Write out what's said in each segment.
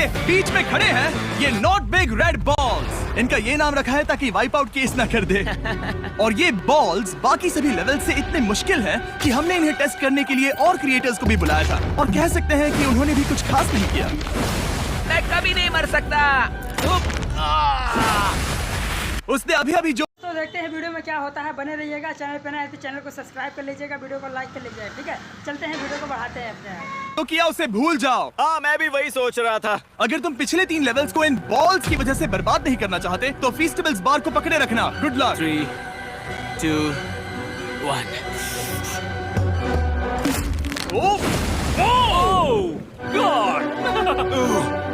ये बीच में खड़े हैं ये नॉट बिग रेड बॉल्स। इनका ये नाम रखा है ताकि वाइप आउट केस ना कर दे। और ये बॉल्स बाकी सभी लेवल से इतने मुश्किल हैं कि हमने इन्हें टेस्ट करने के लिए और क्रिएटर्स को भी बुलाया था और कह सकते हैं कि उन्होंने भी कुछ खास नहीं किया। मैं कभी नहीं मर सकता। उसने अभी जो तो देखते हैं वीडियो में क्या होता है। बने रहिएगा, चैनल पे नए हैं तो चैनल को सब्सक्राइब कर लीजिएगा, वीडियो को लाइक कर लीजिएगा। ठीक है, चलते हैं वीडियो को बढ़ाते हैं अपने आप। तो किया उसे भूल जाओ। हाँ, मैं भी वही सोच रहा था। अगर तुम पिछले 3 लेवल्स को इन बॉल्स की वजह से बर्बाद नहीं करना चाहते तो फीस्टेबल्स बार को पकड़े रखना। Good luck. 3, 2, 1। ओह गॉड।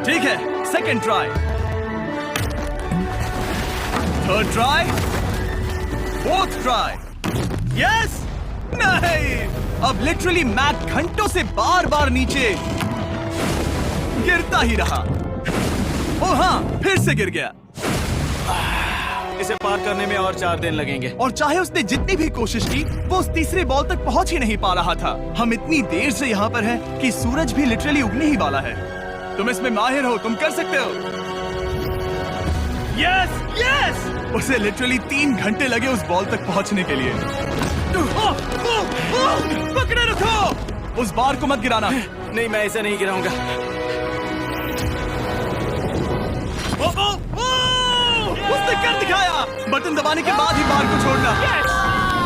ठीक है, second try, third try, fourth try. Yes. नहीं, अब लिटरली मैक घंटों से बार बार नीचे गिरता ही रहा। ओ हाँ, फिर से गिर गया। इसे पार करने में और 4 दिन लगेंगे। और चाहे उसने जितनी भी कोशिश की वो उस तीसरे बॉल तक पहुंच ही नहीं पा रहा था। हम इतनी देर से यहाँ पर हैं कि सूरज भी लिटरली उगने ही वाला है। तुम इसमें माहिर हो, तुम कर सकते हो। Yes yes. उसे लिटरली 3 घंटे लगे उस बॉल तक पहुंचने के लिए। पकड़े रखो, उस बार को मत गिराना। नहीं, मैं इसे नहीं गिराऊंगा। उसने कर दिखाया। बटन दबाने के बाद ही बार को छोड़ना।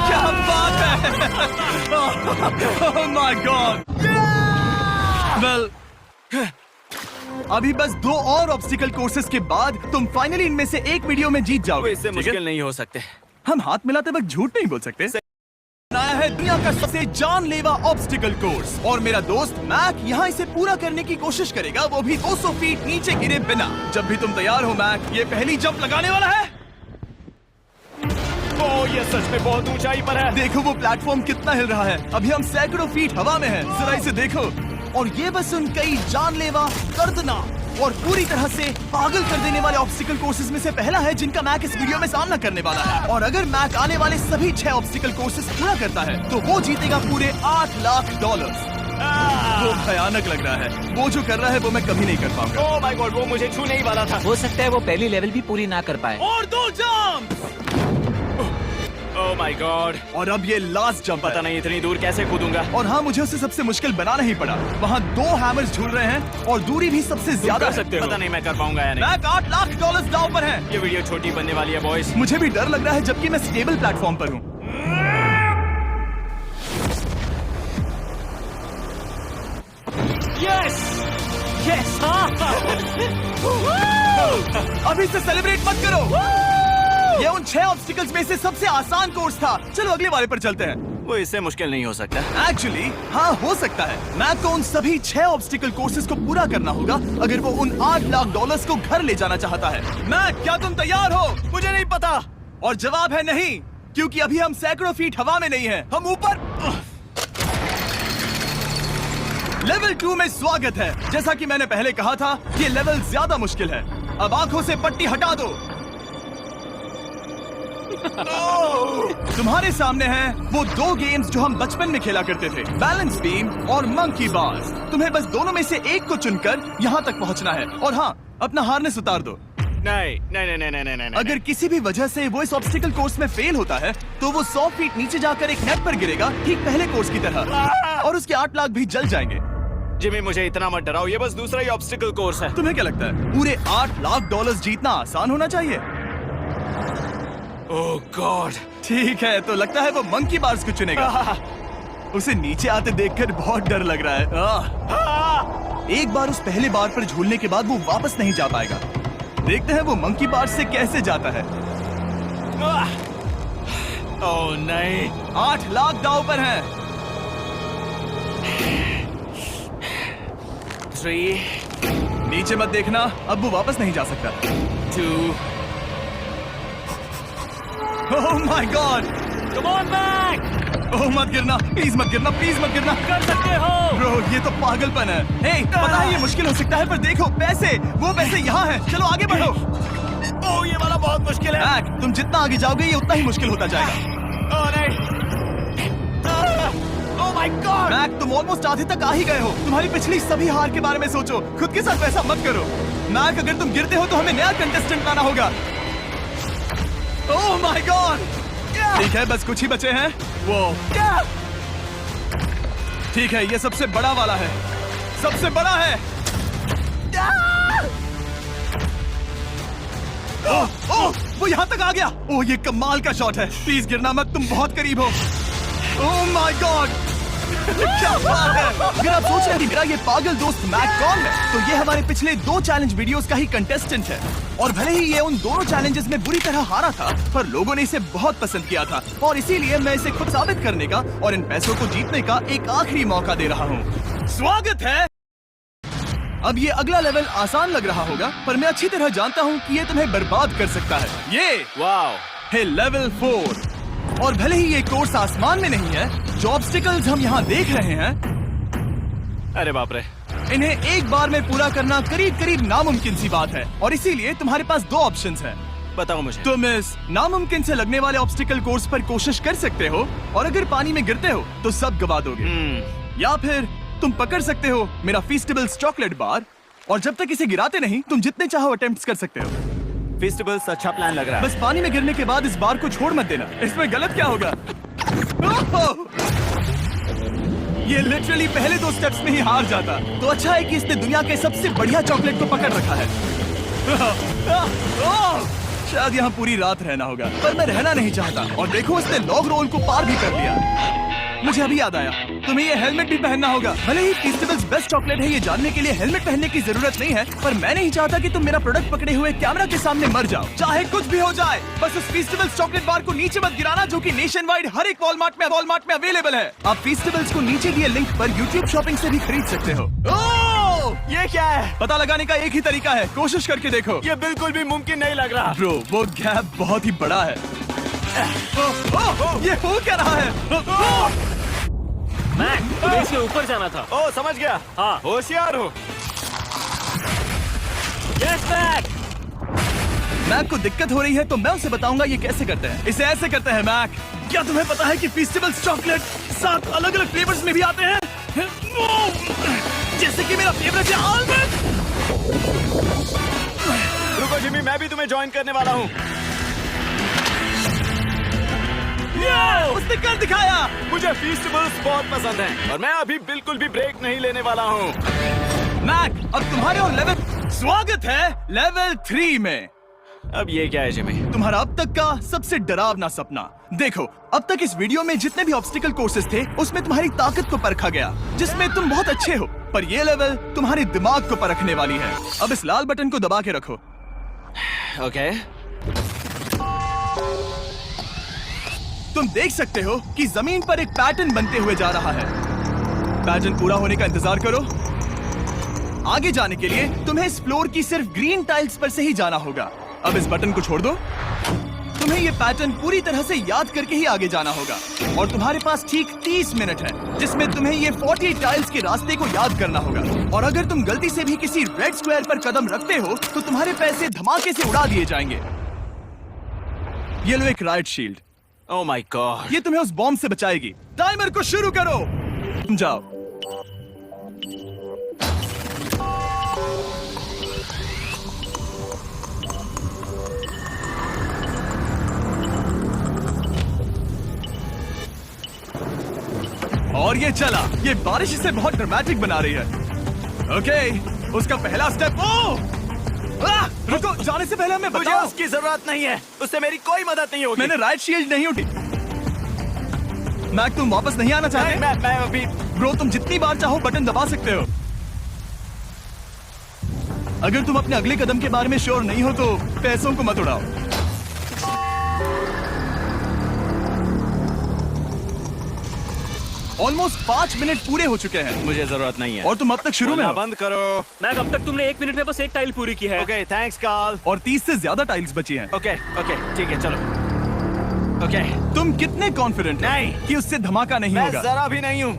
क्या बात है। ओह माय गॉड। वेल, अभी बस 2 और ऑब्स्टिकल कोर्सेस के बाद तुम फाइनली इनमें से एक वीडियो में जीत जाओगे। इससे मुश्किल नहीं हो सकते। हम हाथ मिलाते वक्त झूठ नहीं बोल सकते। बनाया है दुनिया का सबसे जानलेवा ऑब्स्टिकल कोर्स और मेरा दोस्त मैक यहाँ इसे पूरा करने की कोशिश करेगा, वो भी 200 फीट नीचे गिरे बिना। जब भी तुम तैयार हो मैक, ये पहली जंप लगाने वाला है। ओह, ये सच में बहुत ऊंचाई पर है। देखो वो प्लेटफॉर्म कितना हिल रहा है। अभी हम सैकड़ों फीट हवा में हैं। जरा इसे देखो। और ये बस उन कई जानलेवा, दर्दनाक और पूरी तरह से पागल कर देने वाले ऑब्स्टिकल कोर्सेज में से पहला है जिनका मैक इस वीडियो में सामना करने वाला है। और अगर मैक आने वाले सभी 6 ऑब्स्टिकल कोर्सेज पूरा करता है तो वो जीतेगा पूरे $8 लाख। वो भयानक लग रहा है। वो जो कर रहा है वो मैं कभी नहीं कर पाऊंगा। ओह माय गॉड, वो मुझे छूने ही वाला था। हो सकता है वो पहली लेवल भी पूरी ना कर पाए। और 2 जंप। Oh my God. और अब ये लास्ट जंप। पता नहीं इतनी दूर कैसे कूदूंगा। और हाँ, मुझे उसे सबसे मुश्किल बनाना ही पड़ा। वहाँ 2 हैमर्स झूल रहे हैं और दूरी भी सबसे ज्यादा कर सकते हो। पता नहीं मैं कर पाऊंगा या नहीं। मैक $8 लाख दांव पर है। ये वीडियो छोटी बनने वाली है बॉयज। मुझे भी डर लग रहा है जबकि मैं स्टेबल प्लेटफॉर्म पर हूँ। Yes yes. अभी से सेलिब्रेट मत करो। ये उन 6 ऑब्स्टिकल्स में से सबसे आसान कोर्स था। चलो अगले वाले पर चलते हैं। वो इससे मुश्किल नहीं हो सकता। एक्चुअली हाँ, हो सकता है। मैक को उन सभी 6 ऑब्स्टिकल कोर्सेज को पूरा करना होगा अगर वो उन $8 लाख को घर ले जाना चाहता है। मैक, क्या तुम तैयार हो? मुझे नहीं पता। और जवाब है नहीं, क्योंकि अभी हम सैकड़ों फीट हवा में नहीं हैं। हम ऊपर। लेवल 2 में स्वागत है। जैसा कि मैंने पहले कहा था, ये लेवल ज्यादा मुश्किल है। अब आंखों से पट्टी हटा दो। तुम्हारे सामने हैं वो 2 गेम्स जो हम बचपन में खेला करते थे, बैलेंस बीम और मंकी बार्स। तुम्हें बस दोनों में से एक को चुनकर यहाँ तक पहुँचना है। और हाँ, अपना हार्नेस उतार दो। नहीं नहीं नहीं नहीं नहीं नहीं। अगर किसी भी वजह से वो इस ऑब्स्टिकल कोर्स में फेल होता है तो वो 100 फीट नीचे जाकर एक नेट पर गिरेगा, ठीक पहले कोर्स की तरह, और उसके 8 लाख भी जल जाएंगे। जिमी, मुझे इतना मत डराओ। ये बस दूसरा ही ऑब्स्टिकल कोर्स है। तुम्हें क्या लगता है पूरे $8 लाख जीतना आसान होना चाहिए? ओह गॉड। ठीक है, तो लगता है वो मंकी बार्स को चुनेगा। उसे नीचे आते देखकर बहुत डर लग रहा है। एक बार उस पहले बार पर झूलने के बाद वो वापस नहीं जा पाएगा। देखते हैं वो मंकी बार्स से कैसे जाता है। ओह नहीं। 8 लाख दांव पर हैं। 3, नीचे मत देखना, अब वो वापस नहीं जा सकता। 2। Oh my God. Come on Mac. Oh मत गिरना, प्लीज मत गिरना, प्लीज मत गिरना। कर सकते हो। ब्रो, ये तो पागलपन है। हे, पता है ये मुश्किल हो सकता है, पर देखो पैसे, वो पैसे यहाँ हैं। चलो आगे बढ़ो। ओह, ये वाला बहुत मुश्किल है। मैक, तुम जितना आगे जाओगे ये उतना ही मुश्किल होता जाएगा। ओह नहीं। ओह माय गॉड! मैक, तुम ऑलमोस्ट आधे तक आ ही गए हो। तुम्हारी पिछली सभी हार के बारे में सोचो, खुद के साथ वैसा मत करो। मैक, अगर तुम गिरते हो तो हमें नया कंटेस्टेंट लाना होगा। ओह माय गॉड! ठीक है, बस कुछ ही बचे हैं। वो ठीक है, ये सबसे बड़ा वाला है, सबसे बड़ा है। ओह ओह, वो यहाँ तक आ गया। ओह, ये कमाल का शॉट है। प्लीज गिरना मत, तुम बहुत करीब हो। ओह माय गॉड, क्या बात है। अगर आप सोच रहे हैं कि मेरा ये पागल दोस्त मैक कौन है, तो ये हमारे पिछले 2 चैलेंज वीडियोस का ही कंटेस्टेंट है। और भले ही ये उन दोनों चैलेंजेस में बुरी तरह हारा था, पर लोगों ने इसे बहुत पसंद किया था और इसीलिए मैं इसे खुद साबित करने का और इन पैसों को जीतने का एक आखिरी मौका दे रहा हूँ। स्वागत है। अब ये अगला लेवल आसान लग रहा होगा, पर मैं अच्छी तरह जानता हूँ कि ये तुम्हें बर्बाद कर सकता है। ये वाओ! है लेवल 4। और भले ही ये कोर्स आसमान में नहीं है, जो ऑब्स्टिकल्स हम यहाँ देख रहे हैं, अरे बाप रे! इन्हें एक बार में पूरा करना करीब करीब नामुमकिन सी बात है। और इसीलिए तुम्हारे पास 2 ऑप्शंस हैं। बताओ मुझे। तुम इस नामुमकिन से लगने वाले ऑब्स्टिकल कोर्स पर कोशिश कर सकते हो, और अगर पानी में गिरते हो तो सब गवा दोगे। या फिर तुम पकड़ सकते हो मेरा फीस्टेबल्स चॉकलेट बार, और जब तक इसे गिराते नहीं, तुम जितने चाहो अटेम्प्ट्स कर सकते हो। फेस्टिवल्स अच्छा प्लान लग रहा है। बस पानी में गिरने के बाद इस बार को छोड़ मत देना। इसमें गलत क्या होगा? ओह! ये लिटरली पहले 2 स्टेप्स में ही हार जाता। तो अच्छा है कि इसने दुनिया के सबसे बढ़िया चॉकलेट को पकड़ रखा है। शायद यहाँ पूरी रात रहना होगा, पर मैं रहना नहीं चाहता। और देखो, इसने लॉग रोल को पार भी कर लिया। मुझे अभी याद आया, तुम्हें ये हेलमेट भी पहनना होगा। भले ही फेस्टिवल्स बेस्ट चॉकलेट है, ये जानने के लिए हेलमेट पहनने की जरूरत नहीं है, पर मैं नहीं चाहता कि तुम मेरा प्रोडक्ट पकड़े हुए कैमरा के सामने मर जाओ। चाहे कुछ भी हो जाए, बस उस फेस्टिवल्स चॉकलेट बार को नीचे मत गिराना, जो कि नेशन वाइड हर एक वॉलमार्ट में अवेलेबल है। आप फेस्टिवल्स को नीचे दिए लिंक पर यूट्यूब शॉपिंग से भी खरीद सकते हो। ये क्या है? पता लगाने का एक ही तरीका है, कोशिश करके देखो। ये बिल्कुल भी मुमकिन नहीं लग रहा। ब्रो, वो गैप बहुत ही बड़ा है। ये हो क्या रहा है? मैक, तुम्हें इसके ऊपर जाना था। ओ, समझ गया। हाँ। होशियार हो। Yes Mac. मैक को दिक्कत हो रही है, तो मैं उसे बताऊंगा ये कैसे करते हैं। इसे ऐसे करते हैं मैक। क्या तुम्हें पता है कि फेस्टिवल्स चॉकलेट 7 अलग-अलग फ्लेवर्स में भी आते हैं? जैसे कि मेरा फेवरेट है आलमंड। रुको जिमी, मैं भी तुम्हें ज्वाइन करने वाला हूँ। उसने कर दिखाया। मुझे फेस्टिवल्स बहुत पसंद हैं और मैं अभी बिल्कुल भी ब्रेक नहीं लेने वाला हूँ। मैक, अब तुम्हारे और लेवल स्वागत है लेवल 3 में। अब ये क्या है जिमी? तुम्हारा अब तक का सबसे डरावना सपना। देखो, अब तक इस वीडियो में जितने भी ऑब्स्टिकल कोर्सेज थे, उसमें तुम्हारी ताकत को परखा गया, जिसमें तुम बहुत अच्छे हो। पर ये लेवल तुम्हारे दिमाग को परखने वाली है। अब इस लाल बटन को दबा के रखो। ओके। तुम देख सकते हो कि जमीन पर एक पैटर्न बनते हुए जा रहा है। पैटर्न पूरा होने का इंतजार करो। आगे जाने के लिए तुम्हें इस फ्लोर की सिर्फ ग्रीन टाइल्स पर से ही जाना होगा। अब इस बटन को छोड़ दो। तुम्हें ये पैटर्न पूरी तरह से याद करके ही आगे जाना होगा, और तुम्हारे पास ठीक 30 मिनट है, जिसमें तुम्हें ये 40 टाइल्स के रास्ते को याद करना होगा। और अगर तुम गलती से भी किसी रेड स्क्वायर पर कदम रखते हो, तो तुम्हारे पैसे धमाके से उड़ा दिए जाएंगे। ये लो एक right shield. Oh my God. ये तुम्हें उस बॉम्ब से बचाएगी। टाइमर को शुरू करो। तुम जाओ। और ये चला। ये बारिश इसे बहुत ड्रामेटिक बना रही है। ओके, उसका पहला स्टेप। रुको, जाने से पहले हमें मुझे बताओ। उसकी जरूरत नहीं है, उससे मेरी कोई मदद नहीं होगी। मैंने राइट शील्ड नहीं उठी। मैक, तुम वापस नहीं आना चाहते? मैं अभी। ब्रो, तुम जितनी बार चाहो बटन दबा सकते हो। अगर तुम अपने अगले कदम के बारे में श्योर नहीं हो, तो पैसों को मत उड़ाओ। ऑलमोस्ट 5 मिनट पूरे हो चुके हैं मुझे जरूरत नहीं है। और तुम अब तक शुरू में हो। बंद करो। मैक, अब तक तुमने 1 मिनट में बस एक टाइल पूरी की है। Okay, thanks Carl. और 30 से ज्यादा टाइल्स बची हैं। ओके ओके, ठीक है, चलो। ओके। तुम कितने कॉन्फिडेंट हो नहीं। कि उससे धमाका नहीं मैं होगा? जरा भी नहीं हूँ।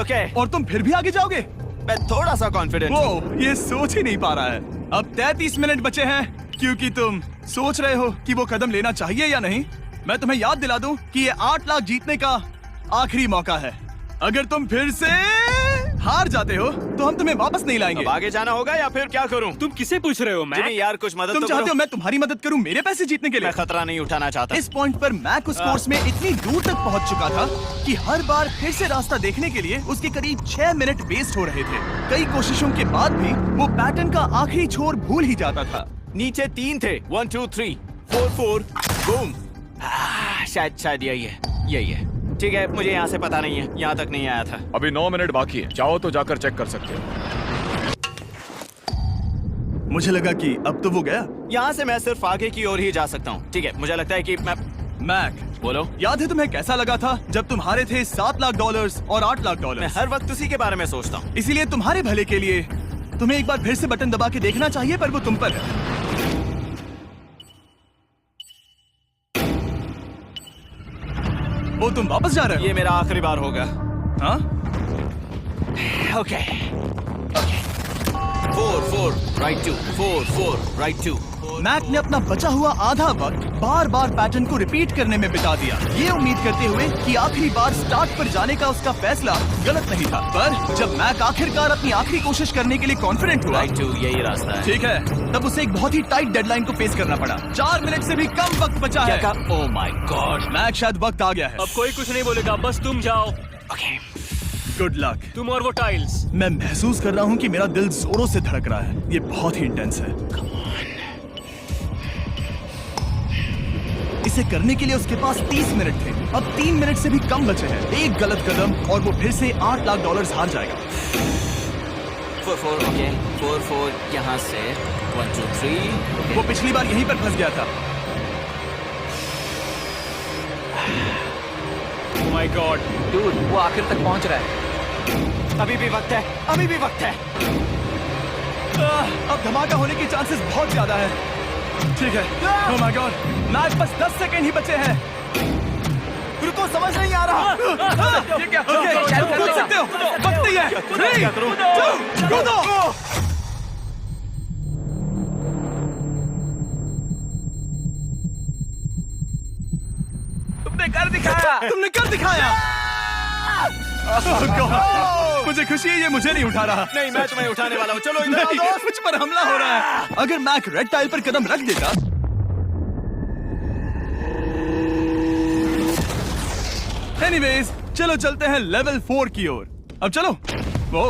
ओके। और तुम फिर भी आगे जाओगे? मैं थोड़ा सा कॉन्फिडेंट हूँ। वो ये सोच ही नहीं पा रहा है। अब 33 मिनट बचे हैं, क्योंकि तुम सोच रहे हो कि वो कदम लेना चाहिए या नहीं। मैं तुम्हें याद दिला दूं कि ये 8 लाख जीतने का आखिरी मौका है। अगर तुम फिर से हार जाते हो तो हम तुम्हें वापस नहीं लाएंगे। अब आगे जाना होगा या फिर क्या करूं? तुम किसे पूछ रहे हो जिमी मैक? यार कुछ मदद तुम तो चाहते हो करो। मैं तुम्हारी मदद करूं मेरे पैसे जीतने के लिए? मैं खतरा नहीं उठाना चाहता। इस पॉइंट पर मैक उस कोर्स में इतनी दूर तक पहुंच चुका था कि हर बार फिर से रास्ता देखने के लिए उसके करीब 6 मिनट वेस्ट हो रहे थे। कई कोशिशों के बाद भी वो पैटर्न का आखिरी छोर भूल ही जाता था। नीचे 3 थे, 1 2 3 4 4 बूम। शायद यही है। ठीक है, मुझे यहाँ से पता नहीं है, यहाँ तक नहीं आया था। अभी 9 मिनट बाकी है, चाहो तो जाकर चेक कर सकते हो। मुझे लगा कि अब तो वो गया। यहाँ से मैं सिर्फ आगे की ओर ही जा सकता हूँ। ठीक है, मुझे लगता है कि मैं मैक, बोलो। याद है तुम्हें कैसा लगा था जब तुम हारे थे $7 लाख और $8 लाख? मैं हर वक्त उसी के बारे में सोचता हूँ। इसीलिए तुम्हारे भले के लिए तुम्हें एक बार फिर से बटन दबा के देखना चाहिए, पर वो तुम पर है। वो तुम वापस जा रहे हो? ये मेरा आखिरी बार होगा। हाँ? Okay 4 4 right 2 4 4 right 2। मैक ने अपना बचा हुआ आधा वक्त बार बार पैटर्न को रिपीट करने में बिता दिया, ये उम्मीद करते हुए कि आखिरी बार स्टार्ट पर जाने का उसका फैसला गलत नहीं था। पर जब मैक आखिरकार अपनी आखिरी कोशिश करने के लिए कॉन्फिडेंट हुआ, राइट 2 यही रास्ता है। ठीक है, तब उसे एक बहुत ही टाइट डेडलाइन को फेस करना पड़ा। 4 मिनट से भी कम वक्त बचा है। ओह माय गॉड। मैक शायद वक्त आ गया है। अब कोई कुछ नहीं बोलेगा, बस तुम जाओ। Okay good luck. तुम और वो टाइल्स। मैं महसूस कर रहा हूँ कि मेरा दिल जोरों से धड़क रहा है। ये बहुत ही इंटेंस है। इसे करने के लिए उसके पास 30 मिनट थे। अब 3 मिनट से भी कम बचे हैं। एक गलत कदम और वो फिर से $8 लाख हार जाएगा। 4 4 ओके 4 4 यहाँ से 1 2 3। वो पिछली बार यहीं पर फंस गया था। ओह माय गॉड। डूड, वो आखिर तक पहुंच रहा है। अभी भी वक्त है, अभी भी वक्त है। अब धमाका होने के चांसेस बहुत ज्यादा है। ठीक है। ओह माय गॉड, मैच बस 10 सेकंड ही बचे हैं। रुको, समझ नहीं आ रहा। ये क्या? ओके, चल, कूद सकते हो। वक्त नहीं है। 3 2 कूदो। तुमने कर दिखाया। तुमने कर दिखाया। Oh God, मुझे खुशी है ये मुझे नहीं उठा रहा। नहीं, मैं तुम्हें उठाने वाला हूँ। चलो इधर नहीं, आओ। मुझ पर हमला हो रहा है। अगर मैक रेड टाइल पर कदम रख देता। एनीवेज, चलो चलते हैं लेवल 4 की ओर। अब चलो। वो